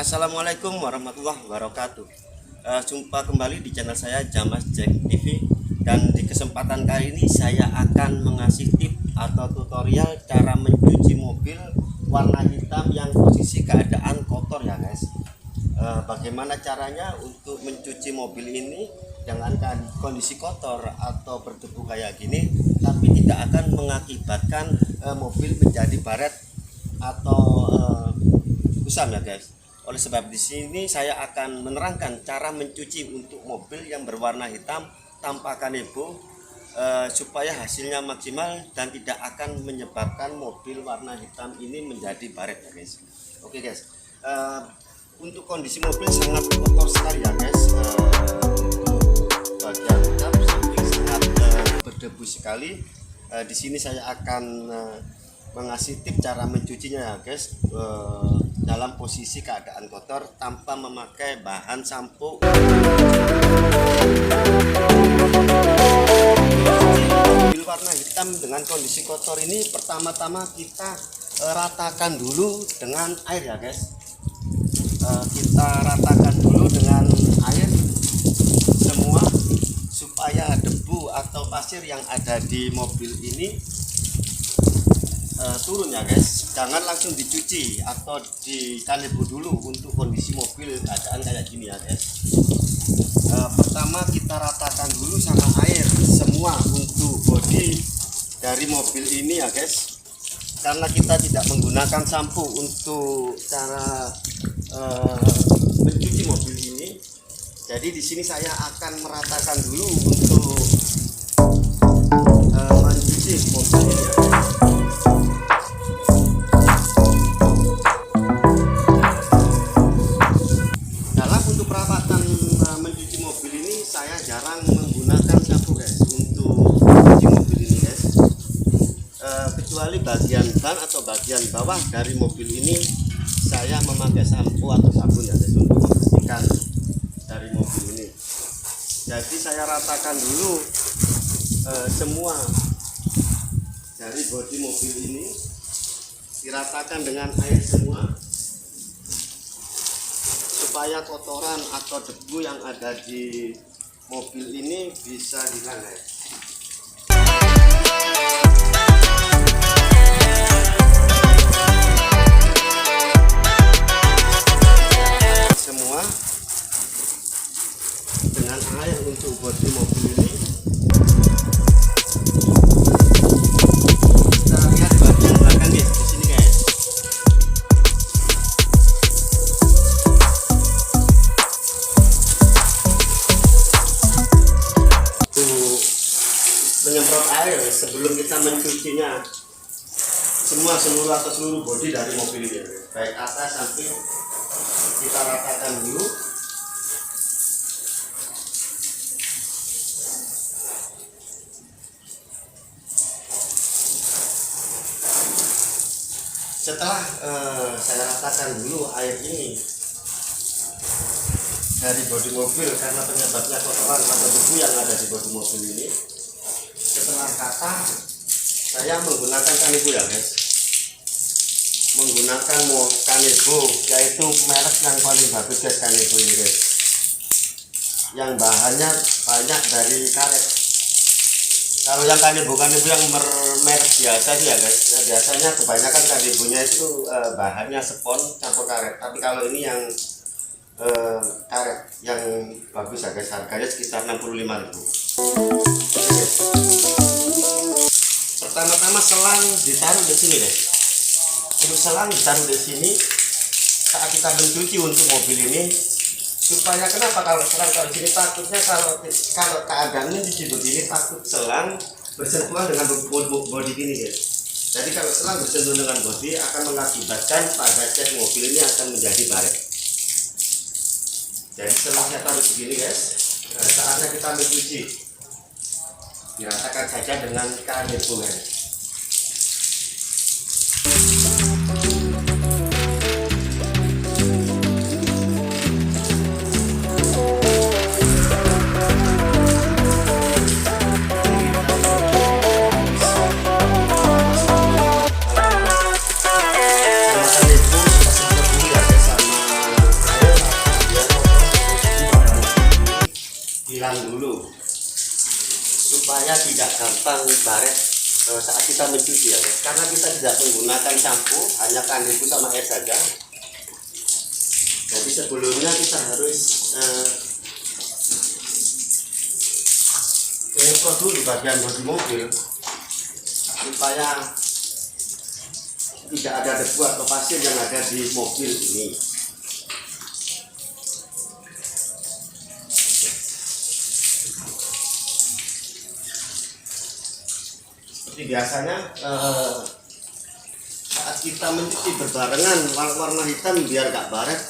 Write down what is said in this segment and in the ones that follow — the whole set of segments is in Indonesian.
Assalamualaikum warahmatullahi wabarakatuh. Jumpa kembali di channel saya Jamas Jack TV. Dan di kesempatan kali ini saya akan mengasih tip atau tutorial cara mencuci mobil warna hitam yang posisi keadaan kotor ya guys. Bagaimana caranya untuk mencuci mobil ini jangankan kondisi kotor atau berdebu kayak gini, tapi tidak akan mengakibatkan mobil menjadi baret atau kusam ya guys. Oleh sebab di sini saya akan menerangkan cara mencuci untuk mobil yang berwarna hitam tanpa kanebo supaya hasilnya maksimal dan tidak akan menyebabkan mobil warna hitam ini menjadi baret ya guys. Oke guys, untuk kondisi mobil sangat kotor sekali ya guys. Bagian kap samping sangat berdebu sekali. Di sini saya akan mengasih tip cara mencucinya ya guys, dalam posisi keadaan kotor tanpa memakai bahan sampo. Mobil warna hitam dengan kondisi kotor ini pertama-tama kita ratakan dulu dengan air ya guys. Kita ratakan dulu dengan air semua supaya debu atau pasir yang ada di mobil ini turun ya guys. Jangan langsung dicuci atau di kanebo dulu untuk kondisi mobil keadaan kayak gini ya guys. Pertama kita ratakan dulu sama air semua untuk bodi dari mobil ini ya guys, karena kita tidak menggunakan sampo untuk cara mencuci mobil ini. Jadi di sini saya akan meratakan dulu untuk mencuci mobil ini ya guys. Saya jarang menggunakan sampo guys untuk mencuci mobil ini guys, kecuali bagian ban atau bagian bawah dari mobil ini saya memakai sampo atau sabun ya guys untuk membersihkan dari mobil ini. Jadi saya ratakan dulu semua dari bodi mobil ini, diratakan dengan air semua supaya kotoran atau debu yang ada di mobil ini bisa hilang guys. Semua dengan air untuk bodi mobil ini. Kita lihat bagian belakang guys, di sini guys. Menyemprot air sebelum kita mencucinya seluruh atau seluruh bodi dari mobil ini, baik atas samping, kita ratakan dulu. Setelah saya ratakan dulu air ini dari bodi mobil karena penyebabnya kotoran atau debu yang ada di bodi mobil ini. Setelah rata, saya menggunakan kanebo ya guys, menggunakan kanebo, yaitu merek yang paling bagus guys, kanebo ini guys, yang bahannya banyak dari karet. Kalau yang kanebo yang merek biasa ya guys, biasanya kebanyakan kanebonya itu bahannya spon campur karet, tapi kalau ini yang karet yang bagus ya guys, harganya sekitar 65.000. Pertama-tama selang ditaruh di sini deh. Terus selang ditaruh di sini saat kita mencuci untuk mobil ini, supaya kenapa kalau selang kalau di sini, takutnya kalau keadaannya di begini takut selang bersentuhan dengan bodi ini guys. Jadi kalau selang bersentuhan dengan bodi akan mengakibatkan pada cat mobil ini akan menjadi baret. Jadi selangnya taruh begini guys. Saatnya kita mencuci, diratakan saja dengan kanebo guys. gampang baret saat kita mencuci ya guys, karena kita tidak menggunakan sampo, hanya kandifu sama air saja. Jadi sebelumnya kita harus menyemprot dulu bagian bodi mobil supaya tidak ada debu atau pasir yang ada di mobil ini. Seperti biasanya saat kita mencuci berbarengan warna hitam biar gak baret,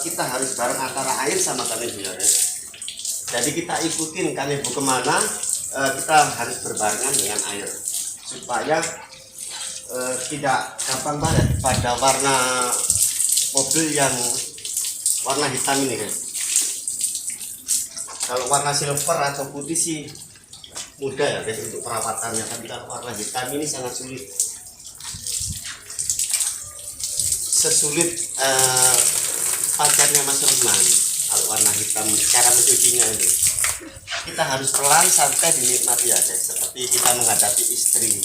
kita harus bareng antara air sama kanebo ya guys. Jadi kita ikutin kanebo kemana, kita harus berbarengan dengan air supaya tidak gampang baret pada warna mobil yang warna hitam ini guys. Kalau warna silver atau putih sih mudah ya guys untuk perawatannya, tapi kalau warna hitam ini sangat sulit, sesulit pacarnya Mas Rusman. Kalau warna hitam cara mencucinya ini kita harus pelan sampai dinikmati ya guys, seperti kita menghadapi istri,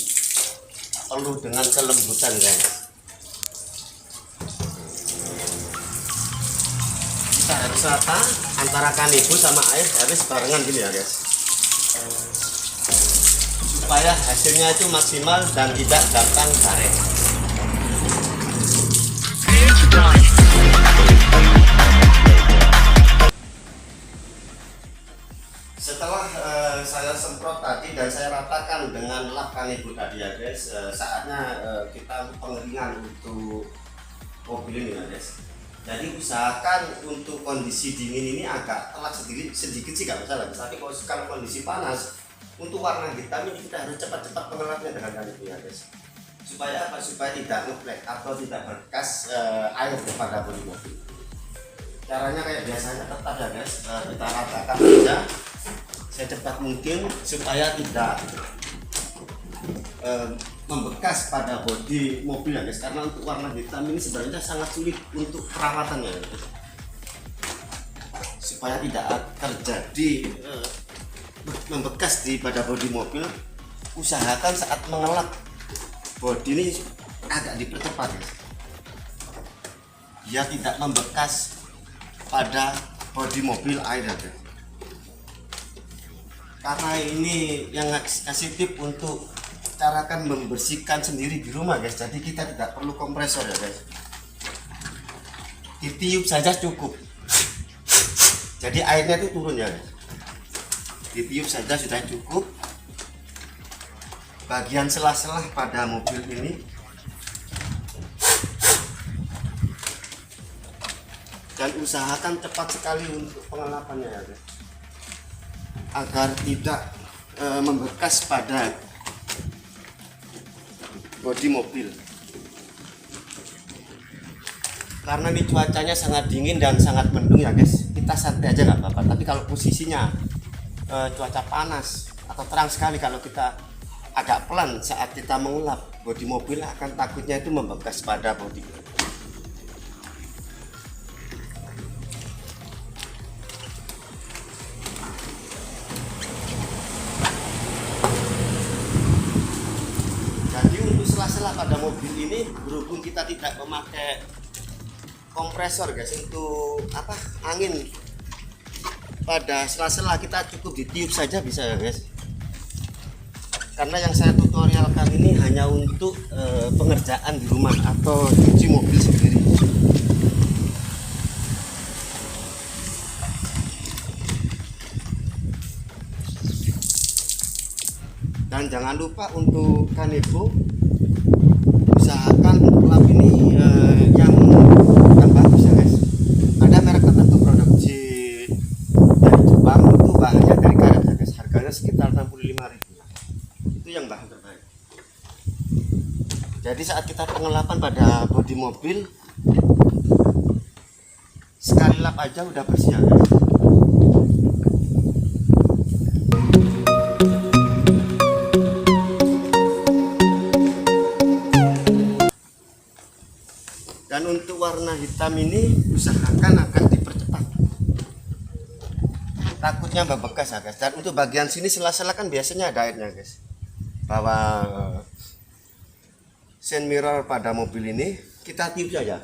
perlu dengan kelembutan guys. Kita harus rata antara kanebo sama air, harus barengan gini ya guys, supaya hasilnya itu maksimal dan tidak gampang baret. Setelah saya semprot tadi dan saya ratakan dengan lap kanebo tadi ya guys, saatnya kita pengeringan untuk mobil ini ya guys. Jadi usahakan untuk kondisi dingin ini agak telat sedikit sih gak masalah, tapi kalau kondisi panas untuk warna hitam ini kita harus cepat-cepat pengelapnya dengan kanebo ya guys, supaya apa? Supaya tidak ngeplek atau tidak berkas air pada bodi mobil. Caranya kayak biasanya tetap ya guys, kita ratakan saja secepat mungkin supaya tidak membekas pada bodi mobil ya guys, karena untuk warna hitam ini sebenarnya sangat sulit untuk perawatannya ya guys. Supaya tidak terjadi membekas di pada bodi mobil, usahakan saat mengelap bodi ini agak dipercepat guys, biar tidak membekas pada bodi mobil air ya guys. Karena ini yang kasih tip untuk carakan membersihkan sendiri di rumah guys, jadi kita tidak perlu kompresor ya guys, ditiup saja cukup, jadi airnya itu turun ya guys, ditiup saja sudah cukup. Bagian sela-sela pada mobil ini dan usahakan cepat sekali untuk pengelapannya ya guys, agar tidak membekas pada bodi mobil. Karena ini cuacanya sangat dingin dan sangat mendung ya guys, kita santai aja nggak apa-apa. Tapi kalau posisinya cuaca panas atau terang sekali, kalau kita agak pelan saat kita mengelap bodi mobil, akan takutnya itu membekas pada bodi. Sela-sela pada mobil ini, berhubung kita tidak memakai kompresor guys untuk angin pada sela-sela, kita cukup ditiup saja bisa ya guys. Karena yang saya tutorialkan ini hanya untuk pengerjaan di rumah atau cuci mobil sendiri. Dan jangan lupa untuk kanebo, usahakan untuk lap ini yang bagus ya guys. Ada merek tertentu produksi dari Jepang, itu bahannya dari karet ya guys, harganya sekitar 65.000, itu yang bahan terbaik. Jadi saat kita pengelapan pada bodi mobil, sekali lap aja udah bersih ya guys. Dan untuk warna hitam ini usahakan agak dipercepat, takutnya membekas ya guys. Dan untuk bagian sini sela-sela kan biasanya ada airnya guys, bahwa side mirror pada mobil ini kita tiup saja,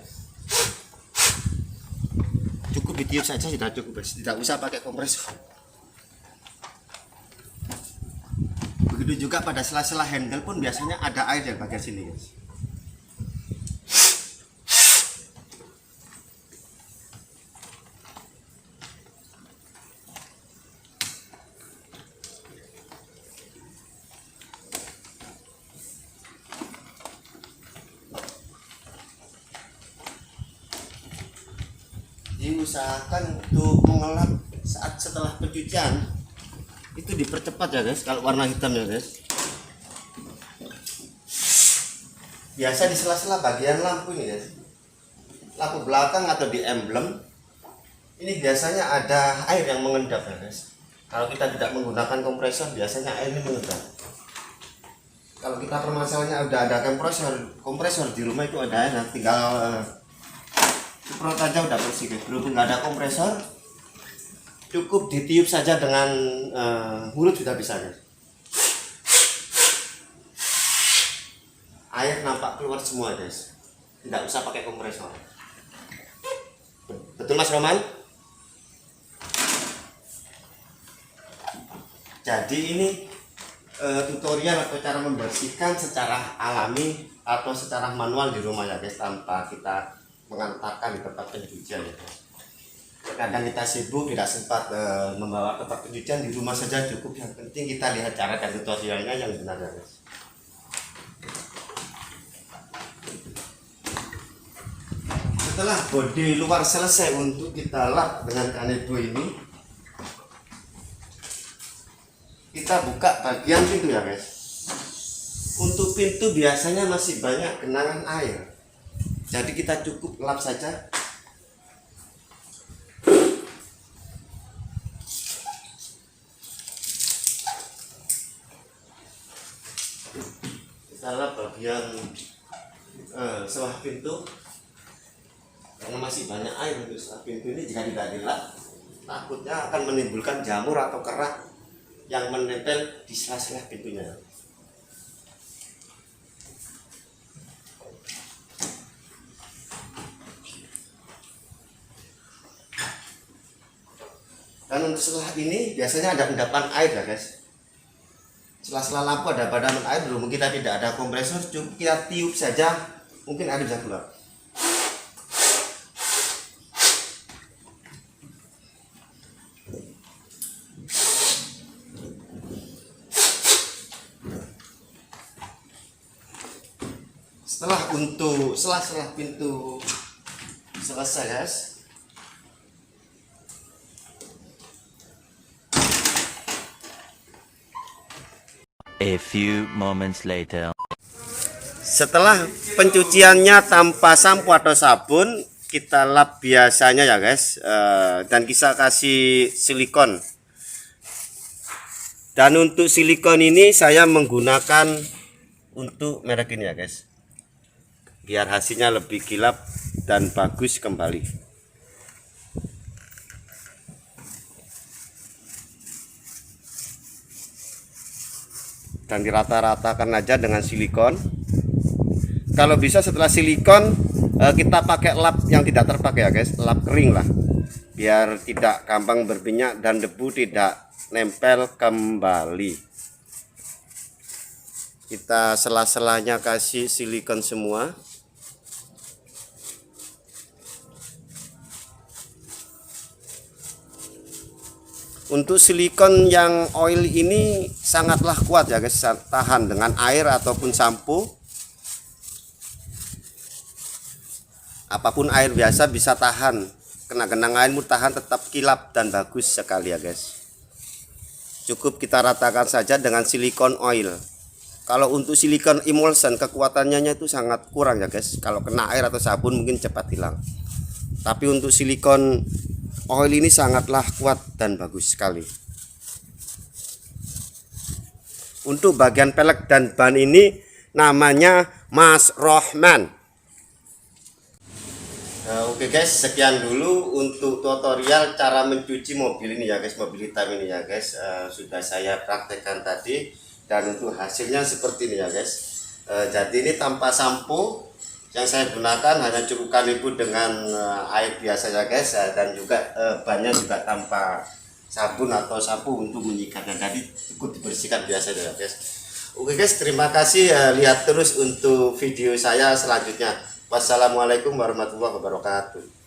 cukup ditiup saja sudah cukup guys, tidak usah pakai kompresor. Begitu juga pada sela-sela handle pun biasanya ada air di bagian sini guys. Diusahakan untuk mengelap saat setelah pencucian itu dipercepat ya guys, kalau warna hitam ya guys. Biasa di sela-sela bagian lampu ini guys, lampu belakang atau di emblem ini biasanya ada air yang mengendap ya guys. Kalau kita tidak menggunakan kompresor biasanya air ini mengendap. Kalau kita permasalahannya udah ada kompresor di rumah itu ada air, tinggal semprot aja udah bersih guys. Berhubung nggak ada kompresor, cukup ditiup saja dengan mulut sudah bisa guys. Air nampak keluar semua guys, tidak usah pakai kompresor. Betul Mas Roman? Jadi ini tutorial atau cara membersihkan secara alami atau secara manual di rumah ya guys, tanpa kita mengantarkan di tempat pencucian ya guys. Kadang kita sibuk tidak sempat membawa tempat pencucian, di rumah saja cukup. Yang penting kita lihat cara dan tutorialnya yang benar ya guys. Setelah bodi luar selesai untuk kita lap dengan kanebo ini, kita buka bagian pintu ya guys. Untuk pintu biasanya masih banyak genangan air, jadi kita cukup lap saja. Kita lap bagian selah pintu karena masih banyak air untuk selah pintu ini. Jika tidak dilap, takutnya akan menimbulkan jamur atau kerak yang menempel di sela-sela pintunya. Dan untuk selah ini biasanya ada endapan air ya guys. Sela-sela lampu ada padanan air, belum kita tidak ada kompresor, cukup kita tiup saja, mungkin air bisa keluar. Setelah untuk sela-sela pintu selesai guys, a few moments later. setelah pencuciannya tanpa sampo atau sabun, kita lap biasanya ya guys, dan kita kasih silikon. Dan untuk silikon ini saya menggunakan untuk merek ini ya guys, biar hasilnya lebih kilap dan bagus kembali. Dan dirata-ratakan aja dengan silikon. Kalau bisa setelah silikon kita pakai lap yang tidak terpakai ya guys, lap kering lah, biar tidak gampang berminyak dan debu tidak nempel kembali. Kita sela-selanya kasih silikon semua. Untuk silikon yang oil ini sangatlah kuat ya guys, tahan dengan air ataupun sampo. Apapun air biasa bisa tahan, kena genang airmu tahan, tetap kilap dan bagus sekali ya guys. Cukup kita ratakan saja dengan silikon oil. Kalau untuk silikon emulsion kekuatannya itu sangat kurang ya guys, kalau kena air atau sabun mungkin cepat hilang. Tapi untuk silikon oil ini sangatlah kuat dan bagus sekali. Untuk bagian pelek dan ban ini namanya Mas Rohman. Oke guys, sekian dulu untuk tutorial cara mencuci mobil ini ya guys, mobil hitam ini ya guys. Sudah saya praktekkan tadi dan untuk hasilnya seperti ini ya guys. Jadi ini tanpa sampo, yang saya gunakan hanya cukupkan ibu dengan air biasa ya guys, dan juga bannya juga tanpa sabun atau sapu untuk menyikatnya, jadi cukup dibersihkan biasa ya guys. Oke guys, terima kasih, lihat terus untuk video saya selanjutnya. Wassalamualaikum warahmatullahi wabarakatuh.